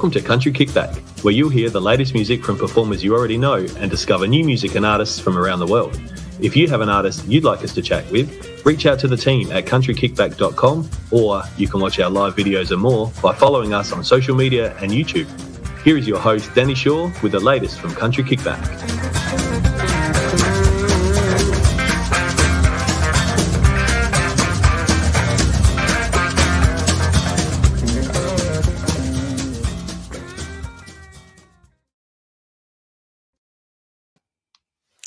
Welcome to Country Kickback, where you'll hear the latest music from performers you already know and discover new music and artists from around the world. If you have an artist you'd like us to chat with, reach out to the team at countrykickback.com, or you can watch our live videos and more by following us on social media and YouTube. Here is your host, Danny Shaw, with the latest from Country Kickback.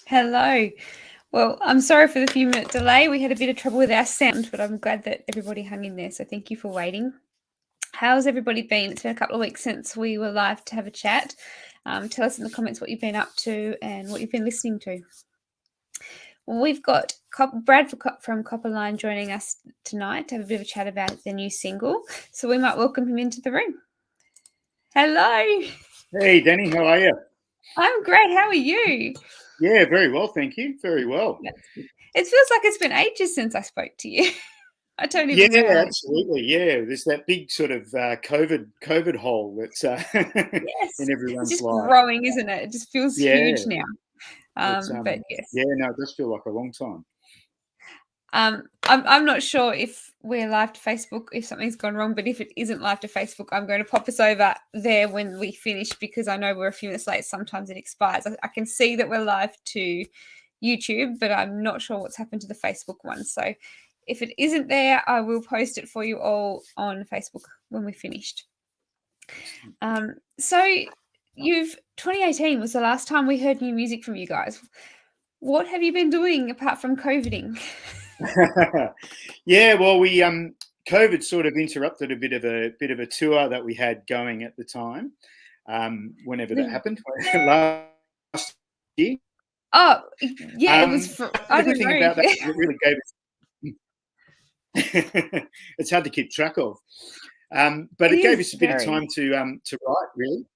Hello. Well, I'm sorry for the few minute delay. We had a bit of trouble with our sound, but I'm glad that everybody hung in there. So thank you for waiting. How's everybody been? It's been a couple of weeks since we were live to have a chat. Tell us in the comments what you've been up to and what you've been listening to. Well, we've got Brad from Copperline joining us tonight to have a bit of a chat about their new single. So we might welcome him into the room. Hello. Hey, Danny, how are you? I'm great. How are you? Yeah, very well, thank you. Very well. It feels like it's been ages since I spoke to you. I don't even know. Yeah, absolutely. Yeah, there's that big sort of COVID hole that's yes. in everyone's it's just life. growing, isn't it? It just feels huge now. But yes. Yeah, no, it does feel like a long time. I'm not sure if we're live to Facebook, if something's gone wrong, but if it isn't live to Facebook, I'm going to pop us over there when we finish, because I know we're a few minutes late. Sometimes it expires. I can see that we're live to YouTube, but I'm not sure what's happened to the Facebook one. So if it isn't there, I will post it for you all on Facebook when we're finished. So 2018 was the last time we heard new music from you guys. What have you been doing apart from COVIDing? Yeah, well, we COVID sort of interrupted a bit of a tour that we had going at the time. Whenever that happened, last year. Oh, yeah, it was. I don't know. About that, it really gave us. It's hard to keep track of, but it gave us a bit of time to write. Really,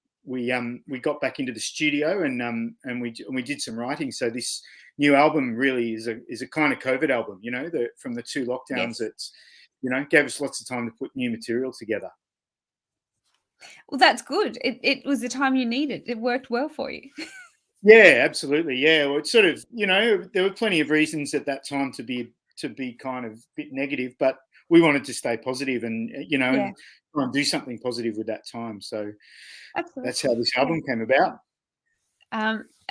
we got back into the studio and we did some writing. So this new album really is a kind of COVID album. You know, from the two lockdowns, it's gave us lots of time to put new material together. Well, that's good. It was the time you needed. It worked well for you. Yeah, absolutely. Yeah, well, it's sort of there were plenty of reasons at that time to be kind of a bit negative, but we wanted to stay positive and and try and do something positive with that time. So that's how this album came about.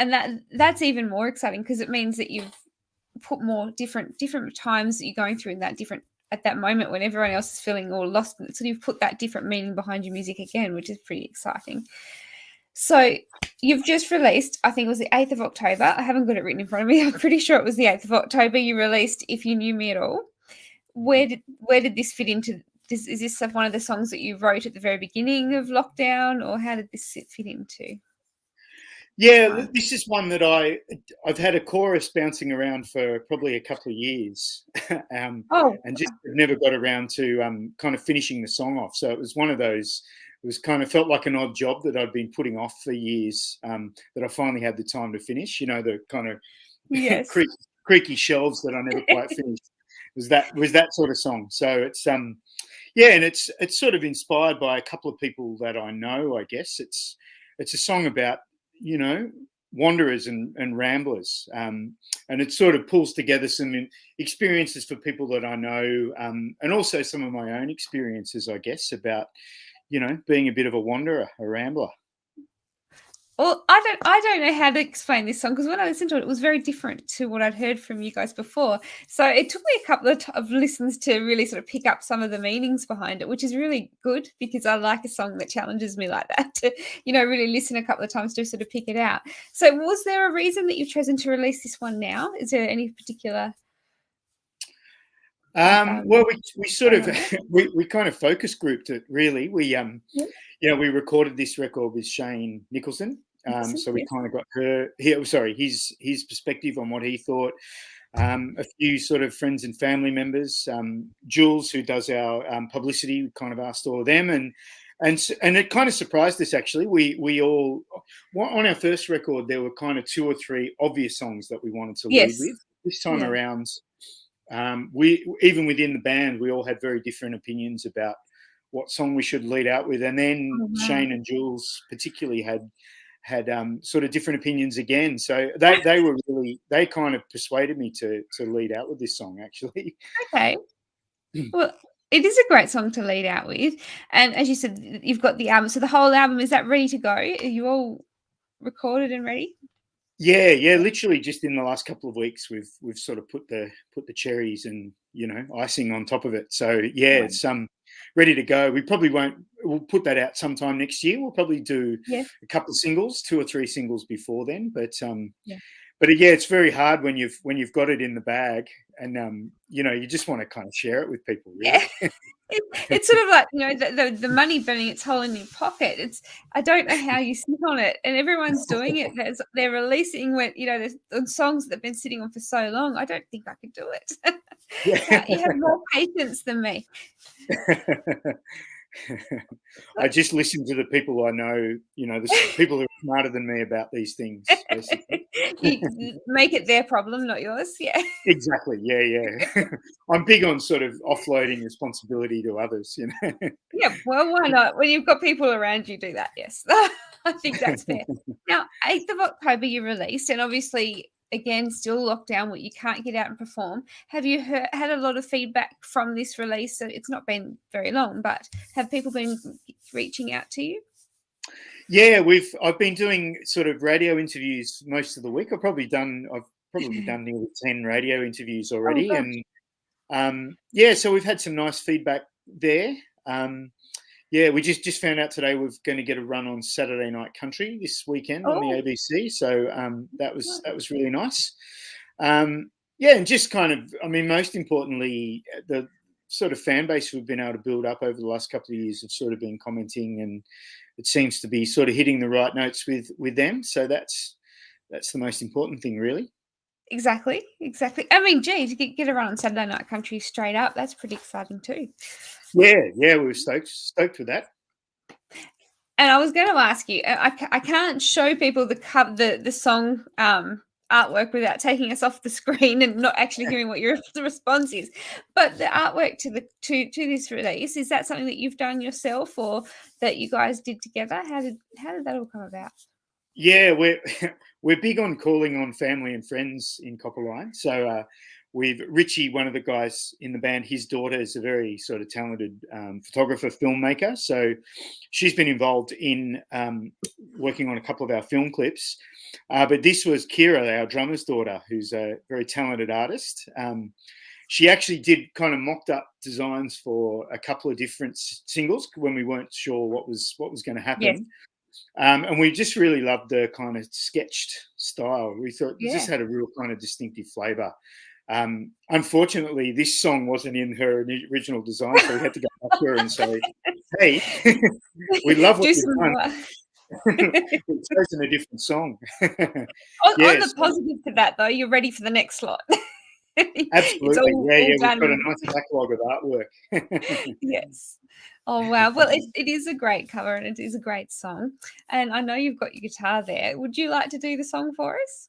And that's even more exciting because it means that you've put more different times that you're going through in that different at that moment when everyone else is feeling all lost. So you've put that different meaning behind your music again, which is pretty exciting. So you've just released, I think it was the 8th of October. I haven't got it written in front of me. I'm pretty sure it was the 8th of October you released If You Knew Me At All. Where did this fit into this? Is this one of the songs that you wrote at the very beginning of lockdown, or how did this fit into? Yeah, this is one that I've had a chorus bouncing around for probably a couple of years, and just never got around to kind of finishing the song off. So it was one of those. It was kind of felt like an odd job that I'd been putting off for years. That I finally had the time to finish. The kind of creaky shelves that I never quite finished. Was that sort of song. So it's and it's sort of inspired by a couple of people that I know. I guess it's a song about wanderers and ramblers, and it sort of pulls together some experiences for people that I know, and also some of my own experiences, I guess, about being a bit of a wanderer, a rambler. Well, I don't know how to explain this song, because when I listened to it, it was very different to what I'd heard from you guys before. So it took me a couple of listens to really sort of pick up some of the meanings behind it, which is really good because I like a song that challenges me like that to, really listen a couple of times to sort of pick it out. So was there a reason that you've chosen to release this one now? Is there any particular... Well, we sort of we kind of focus grouped it really. We we recorded this record with Shane Nicholson. So we kind of got his perspective on what he thought. A few sort of friends and family members. Jules, who does our publicity, we kind of asked all of them, and it kind of surprised us actually. We all on our first record there were kind of 2 or 3 obvious songs that we wanted to lead with. This time around, we even within the band we all had very different opinions about what song we should lead out with, and then Shane and Jules particularly had sort of different opinions again. So they kind of persuaded me to lead out with this song, actually. Okay. Well, it is a great song to lead out with. And as you said, you've got the album. So the whole album, is that ready to go? Are you all recorded and ready? Yeah. Literally just in the last couple of weeks, we've sort of put the cherries and, icing on top of it. So yeah, it's ready to go. We'll put that out sometime next year. We'll probably do a couple of singles, 2 or 3 singles before then. But it's very hard when you've got it in the bag, and you just want to kind of share it with people, really. Yeah. It's sort of like, the money burning its hole in your pocket. I don't know how you sit on it, and everyone's doing it. They're releasing the songs that have been sitting on for so long. I don't think I could do it. You have more patience than me. I just listen to the people I know, the people who are smarter than me about these things, basically. You make it their problem, not yours. Yeah. Exactly. Yeah. I'm big on sort of offloading responsibility to others, Yeah, well, why not? When you've got people around you, do that. Yes. I think that's fair. Now, 8th of October you released, and obviously, again, still lockdown where you can't get out and perform. Have you had a lot of feedback from this release? So it's not been very long, but have people been reaching out to you? Yeah, I've been doing sort of radio interviews most of the week. I've probably done nearly 10 radio interviews already. And so we've had some nice feedback there. We just found out today we're going to get a run on Saturday Night Country this weekend on the ABC. So that was really nice. And just kind of, most importantly, the sort of fan base we've been able to build up over the last couple of years have sort of been commenting, and it seems to be sort of hitting the right notes with them. So that's the most important thing, really. Exactly. To get a run on Saturday Night Country straight up, that's pretty exciting too. Yeah, we were stoked with that. And I was going to ask you, I can't show people the song artwork without taking us off the screen and not actually hearing what your response is. But the artwork to this release, is that something that you've done yourself or that you guys did together? How did that all come about? Yeah, we're big on calling on family and friends in Copperline. So with Richie, one of the guys in the band, his daughter is a very sort of talented photographer, filmmaker. So she's been involved in working on a couple of our film clips. But this was Kira, our drummer's daughter, who's a very talented artist. She actually did kind of mocked up designs for a couple of different singles when we weren't sure what was going to happen. Yes. And we just really loved the kind of sketched style. We thought it just had a real kind of distinctive flavour. Unfortunately, this song wasn't in her original design, so we had to go back to her and say, "Hey, we love what you've done. We've chosen a different song." On the positive to that, though, you're ready for the next slot. Absolutely, we've got a nice backlog of artwork. Yes. Oh, wow. Well, it is a great cover and it is a great song. And I know you've got your guitar there. Would you like to do the song for us?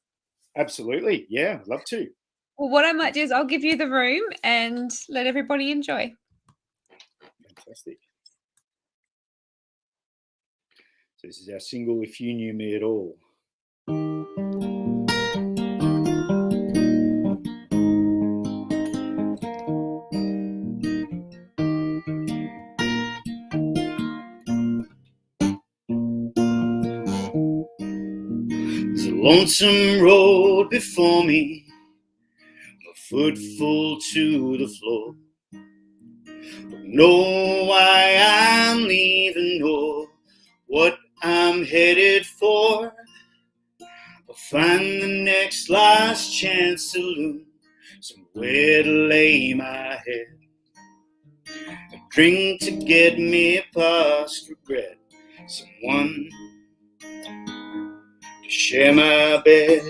Absolutely. Yeah, I'd love to. Well, what I might do is I'll give you the room and let everybody enjoy. Fantastic. So this is our single, If You Knew Me At All. Lonesome road before me, a foot full to the floor. Don't know why I'm leaving or what I'm headed for. I'll find the next last chance saloon, somewhere to lay my head. A drink to get me past regret, someone to share my bed.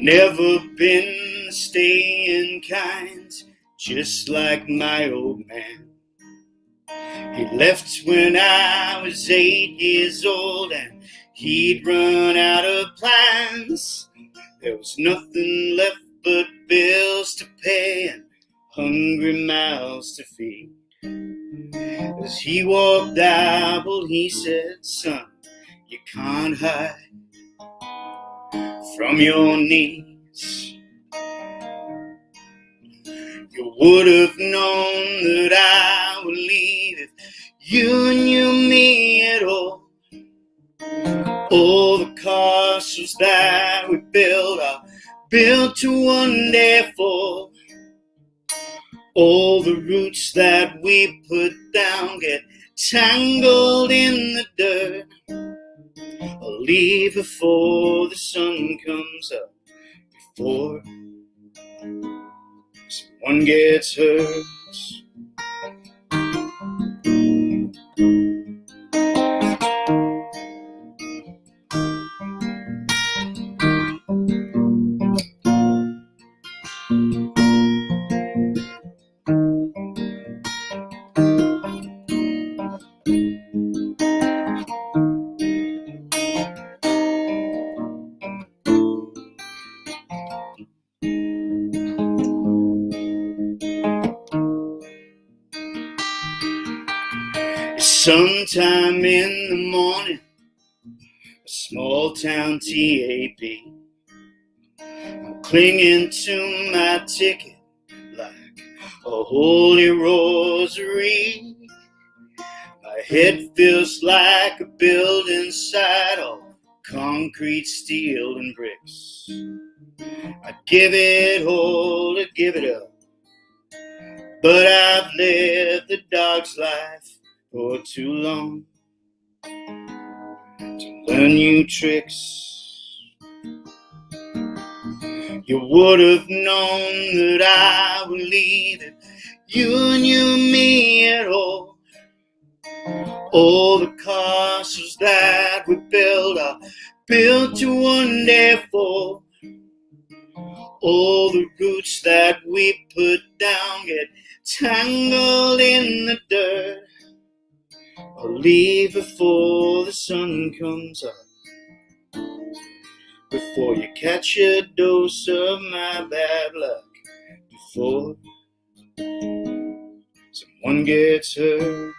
Never been staying kind, just like my old man. He left when I was 8 years old and he'd run out of plans. There was nothing left but bills to pay and hungry mouths to feed. As he walked out, well, he said, son, you can't hide from your knees. You would have known that I would leave if you knew me at all. All the castles that we built are built to one day fall. All the roots that we put down get tangled in the dirt. I'll leave before the sun comes up, before someone gets hurt. Sometime in the morning, a small town TAP. I'm clinging to my ticket like a holy rosary. My head feels like a building site, all concrete, steel, and bricks. I'd give it all to give it up, but I've lived the dog's life for too long to learn new tricks. You would have known that I would leave if you knew me at all. All the castles that we build are built to one day fall. All the roots that we put down get tangled in the dirt. I'll leave before the sun comes up, before you catch a dose of my bad luck, before someone gets hurt.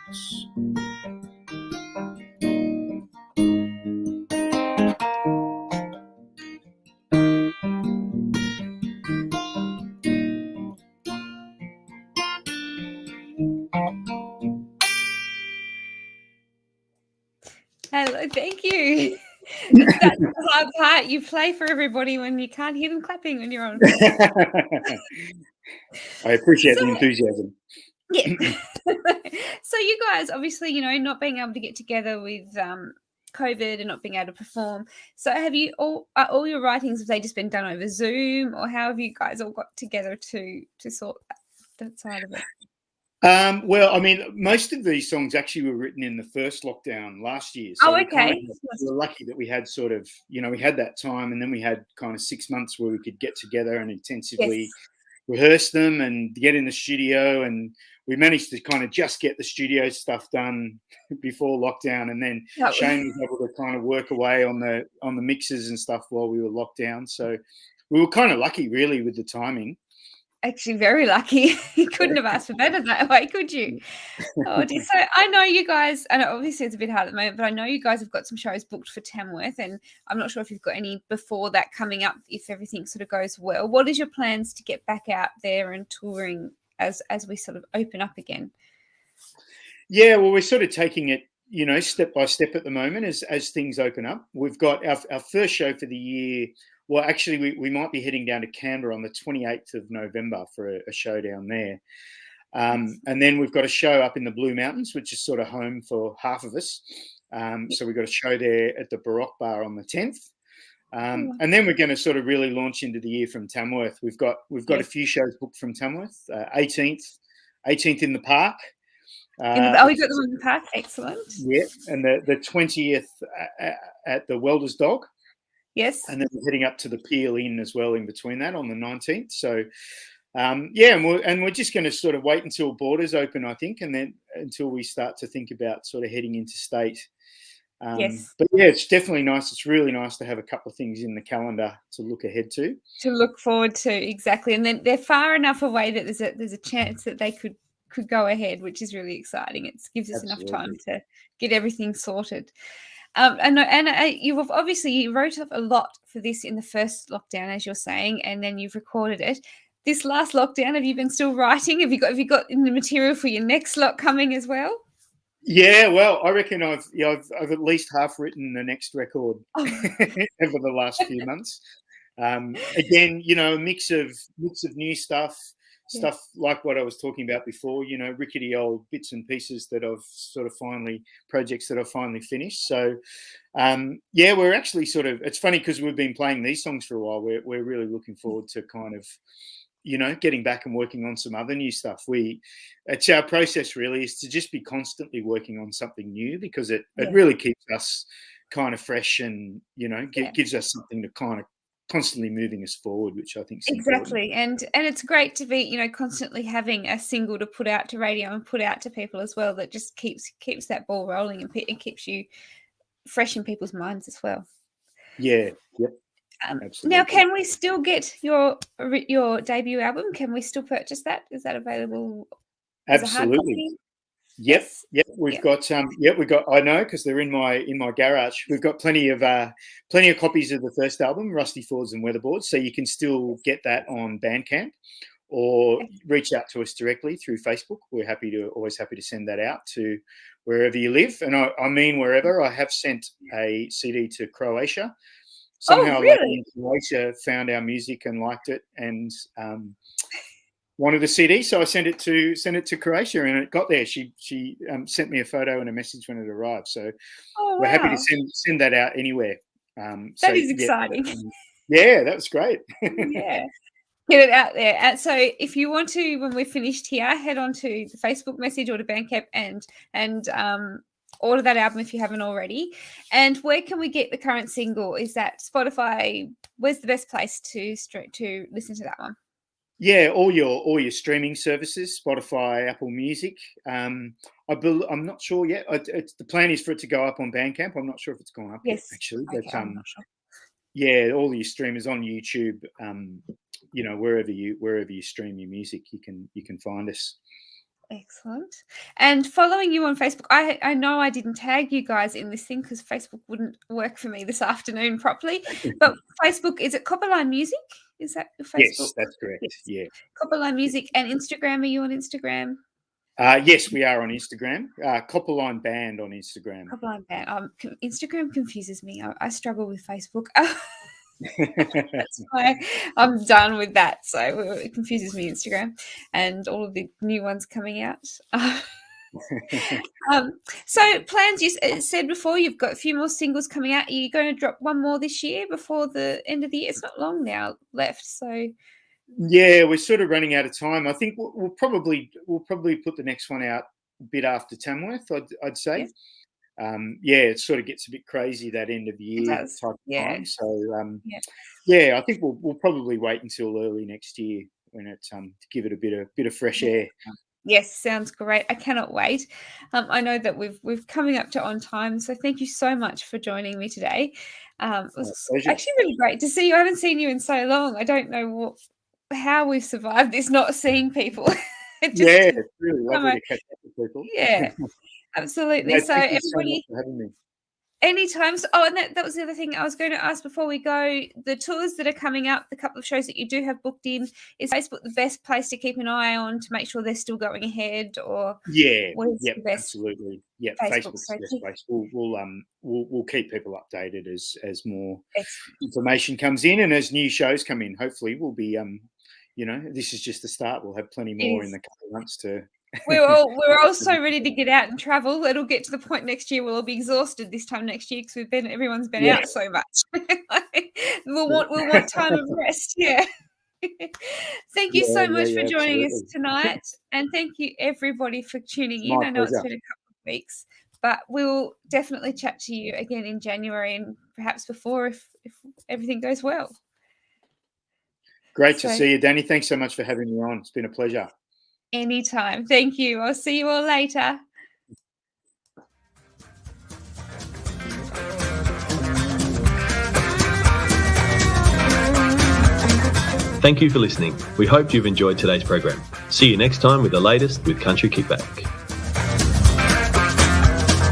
Hello, thank you. That's the hard part. You play for everybody when you can't hear them clapping when you're on. I appreciate the enthusiasm. Yeah. So you guys, obviously, not being able to get together with COVID and not being able to perform. So have you all your writings, have they just been done over Zoom, or how have you guys all got together to sort that side of it? Well, I mean, most of these songs actually were written in the first lockdown last year. So okay. We were lucky that we had sort of, we had that time, and then we had kind of 6 months where we could get together and intensively rehearse them and get in the studio. And we managed to kind of just get the studio stuff done before lockdown. And then Shane was able to kind of work away on the mixes and stuff while we were locked down. So we were kind of lucky, really, with the timing. Actually, very lucky. You couldn't have asked for better that way, could you? Oh, dear. So I know you guys, and obviously it's a bit hard at the moment, but I know you guys have got some shows booked for Tamworth, and I'm not sure if you've got any before that coming up, if everything sort of goes well. What is your plans to get back out there and touring as we sort of open up again? Yeah, well, we're sort of taking it, step by step at the moment as things open up. We've got our first show for the year. Well, actually, we might be heading down to Canberra on the 28th of November for a show down there. And then we've got a show up in the Blue Mountains, which is sort of home for half of us. So we've got a show there at the Baroque Bar on the 10th. And then we're going to sort of really launch into the year from Tamworth. We've got a few shows booked from Tamworth. 18th in the park. We got them in the park. Excellent. Yeah, and the 20th at the Welder's Dog. Yes. And then we're heading up to the Peel Inn as well in between that on the 19th. So, and we're just going to sort of wait until borders open, I think, and then until we start to think about sort of heading into state Yes. But yeah, it's definitely nice. It's really nice to have a couple of things in the calendar to look ahead to. To look forward to, exactly. And then they're far enough away that there's a chance that they could go ahead, which is really exciting. It gives us enough time to get everything sorted. And you wrote up a lot for this in the first lockdown, as you're saying, and then you've recorded it. This last lockdown, have you been still writing? Have you got in the material for your next lot coming as well? Yeah, well, I reckon I've at least half written the next record over the last few months. Again, a mix of new stuff like what I was talking about before. Rickety old bits and pieces that I've projects that I've finally finished. So, we're actually it's funny because we've been playing these songs for a while. We're really looking forward to kind of, getting back and working on some other new stuff. It's our process really is to just be constantly working on something new, because it really keeps us kind of fresh and, gives us something to kind of constantly moving us forward, which I think is exactly important. and it's great to be constantly having a single to put out to radio and put out to people as well, that just keeps that ball rolling and it keeps you fresh in people's minds as well. Yep. Absolutely. Now, can we still get your debut album? Can we still purchase that? Is that available? Absolutely. Yep. We've got I know, because they're in my garage. We've got plenty of copies of the first album, Rusty Fords and Weatherboards, so you can still get that on Bandcamp, or reach out to us directly through Facebook. We're always happy to send that out to wherever you live, and I mean wherever. I have sent a CD to Croatia. Somehow, really? Croatia found our music and liked it, and wanted a CD, so I sent it to Croatia, and it got there. She sent me a photo and a message when it arrived. So we're happy to send that out anywhere. That is exciting. Yeah, that was great. Yeah, get it out there. And so if you want to, when we're finished here, head on to the Facebook message or to Bandcamp and order that album if you haven't already. And where can we get the current single? Is that Spotify? Where's the best place to listen to that one? Yeah, all your streaming services, Spotify, Apple Music. I'm not sure yet. The plan is for it to go up on Bandcamp. I'm not sure if it's gone up yet, actually. Okay, but I'm not sure. Yeah, all your streamers on YouTube. Wherever you stream your music, you can find us. Excellent. And following you on Facebook, I know I didn't tag you guys in this thing because Facebook wouldn't work for me this afternoon properly. But Facebook, is it Copperline Music? Is that your Facebook? Yes, that's correct. Yes. Yeah. Copperline Music. And Instagram, are you on Instagram? Yes, we are on Instagram. Copperline Band on Instagram. Copperline Band. Instagram confuses me. I struggle with Facebook. That's why I'm done with that. So it confuses me, Instagram, and all of the new ones coming out. So plans, you said before, you've got a few more singles coming out. Are you going to drop one more this year before the end of the year? It's not long now left, so yeah, we're sort of running out of time. I think we'll probably put the next one out a bit after Tamworth, I'd say. Yes. It sort of gets a bit crazy that end of the year type of time. So I think we'll probably wait until early next year when to give it a bit of fresh air. Yes, sounds great. I cannot wait. I know that we've coming up to on time, so thank you so much for joining me today. It was actually really great to see you. I haven't seen you in so long. I don't know how we've survived this not seeing people. It's really lovely to catch up with people. Yeah. Absolutely. No, so everybody, so much for having me. Anytime. And that was the other thing I was going to ask before we go. The tours that are coming up, the couple of shows that you do have booked in, is Facebook the best place to keep an eye on to make sure they're still going ahead? Or the best? Absolutely. Yeah, Facebook's the best place. We'll keep people updated as more information comes in and as new shows come in. Hopefully, we'll be this is just the start. We'll have plenty more in the couple of months to. We're all so ready to get out and travel. It'll get to the point next year we'll all be exhausted this time next year because everyone's been out so much. we'll want time of rest. Yeah. Thank you so much for joining us tonight, and thank you everybody for tuning in. I know it's been a couple of weeks, but we'll definitely chat to you again in January and perhaps before if everything goes well. Great to see you, Danny. Thanks so much for having me on. It's been a pleasure. Anytime. Thank you. I'll see you all later. Thank you for listening. We hope you've enjoyed today's program. See you next time with the latest with Country Kickback.